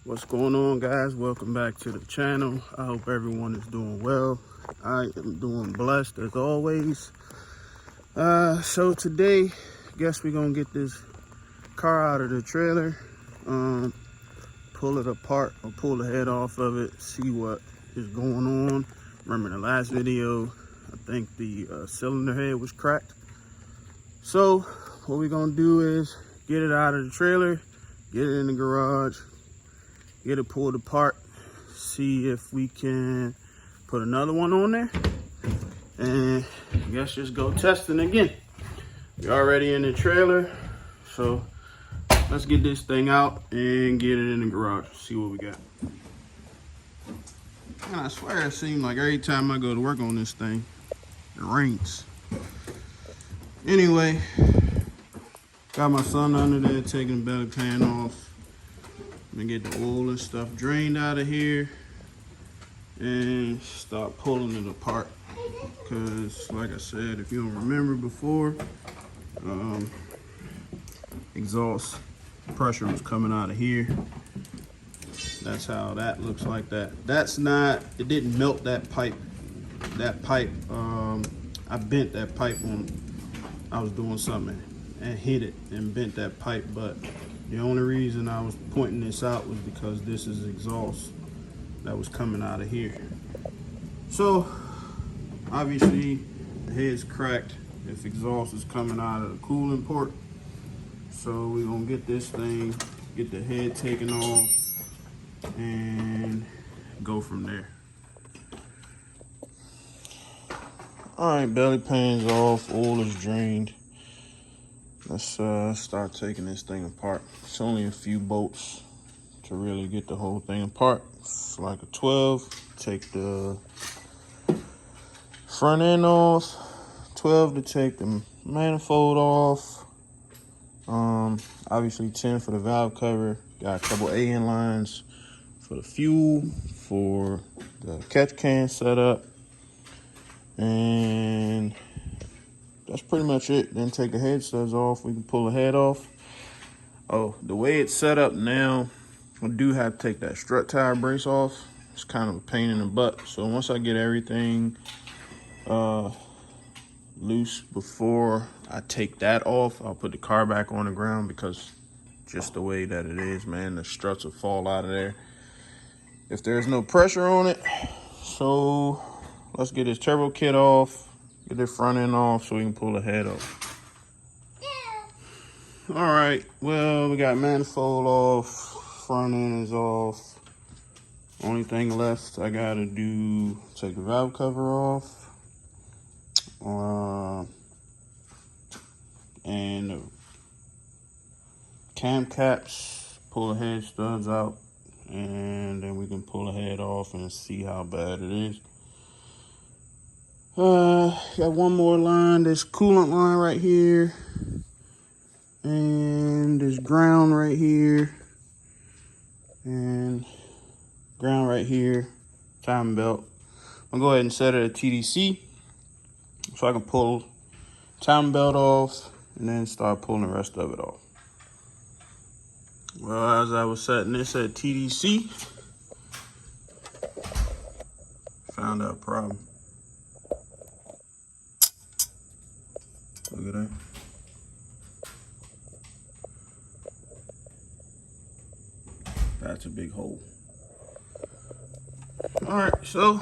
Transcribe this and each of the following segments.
What's going on, guys? Welcome back to the channel. I hope everyone is doing well. I am doing blessed as always. So today, guess we're gonna get this car out of the trailer, pull it apart or pull the head off of it, see what is going on. Remember in the last video, I think the cylinder head was cracked. So what we're gonna do is get it out of the trailer, get it in the garage, get it pulled apart, see if we can put another one on there, and I guess just go testing again. We're already in the trailer, so let's get this thing out and get it in the garage, see what we got. And I swear it seems like every time I go to work on this thing, it rains. Anyway, got my son under there taking the belly pan off. And get the oil and stuff drained out of here and start pulling it apart, because like I said, if you don't remember before, exhaust pressure was coming out of here. That's how that looks like. That's not, it didn't melt that pipe. I bent that pipe when I was doing something and hit it and bent that pipe, but the only reason I was pointing this out was because this is exhaust that was coming out of here. So obviously the head's cracked if exhaust is coming out of the cooling port. So we're gonna get this thing, get the head taken off and go from there. All right, belly pan's off, oil is drained. Let's start taking this thing apart. It's only a few bolts to really get the whole thing apart. It's like a 12. Take the front end off. 12 to take the manifold off. Obviously 10 for the valve cover. Got a couple AN lines for the fuel, for the catch can setup, and that's pretty much it. Then take the head studs off. We can pull the head off. Oh, the way it's set up now, I do have to take that strut tire brace off. It's kind of a pain in the butt. So once I get everything loose before I take that off, I'll put the car back on the ground, because just the way that it is, man, the struts will fall out of there if there's no pressure on it. So let's get this turbo kit off. Get the front end off so we can pull the head off. Yeah. All right, well, we got manifold off, front end is off. Only thing left I gotta do, take the valve cover off. And the cam caps, pull the head studs out, and then we can pull the head off and see how bad it is. Got one more line, this coolant line right here, and this ground right here, and ground right here, timing belt. I'm gonna go ahead and set it at TDC so I can pull timing belt off and then start pulling the rest of it off. Well, as I was setting this at TDC, found out a problem. Look at that. That's a big hole. All right, so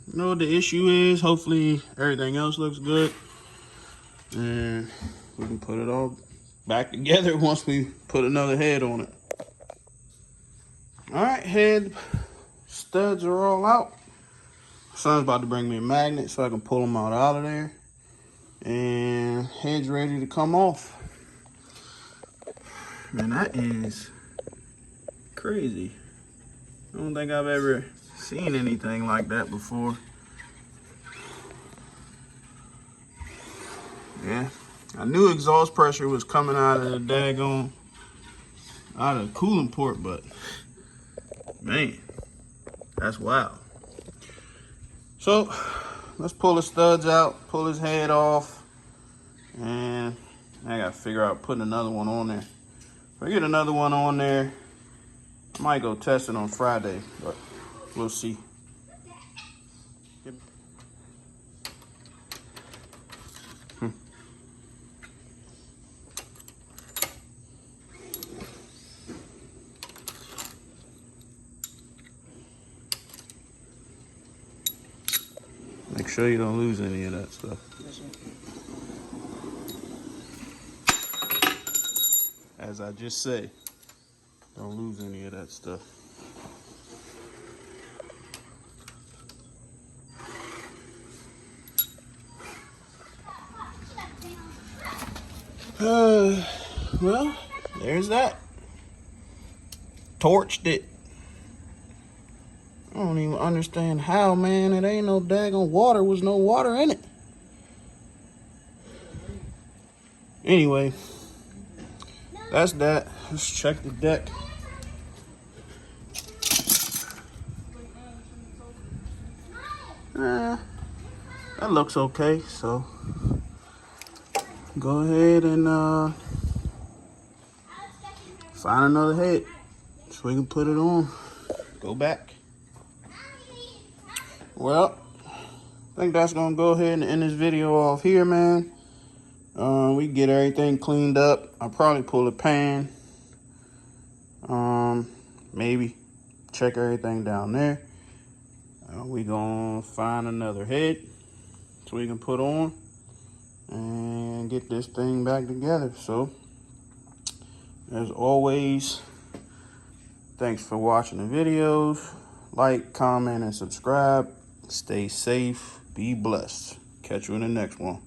you know what the issue is. Hopefully everything else looks good, and we can put it all back together once we put another head on it. All right, head studs are all out. Son's about to bring me a magnet so I can pull them out of there. And head's ready to come off. Man, that is crazy. I don't think I've ever seen anything like that before. Yeah, I knew exhaust pressure was coming out of the daggone, out of the cooling port, but man, that's wild. So let's pull the studs out, pull his head off, and I gotta figure out putting another one on there. If I get another one on there, I might go test it on Friday, but we'll see. Make sure you don't lose any of that stuff. Yes, sir. As I just said, don't lose any of that stuff. Well, there's that. Torched it. I don't even understand how, man. It ain't no daggone water. Was no water in it. Anyway, that's that. Let's check the deck. That looks okay. So go ahead and find another head so we can put it on. Go back. Well, I think that's gonna go ahead and end this video off here, man. We get everything cleaned up. I'll probably pull a pan. Maybe check everything down there. We gonna find another head so we can put on and get this thing back together. So, as always, thanks for watching the videos. Like, comment, and subscribe. Stay safe. Be blessed. Catch you in the next one.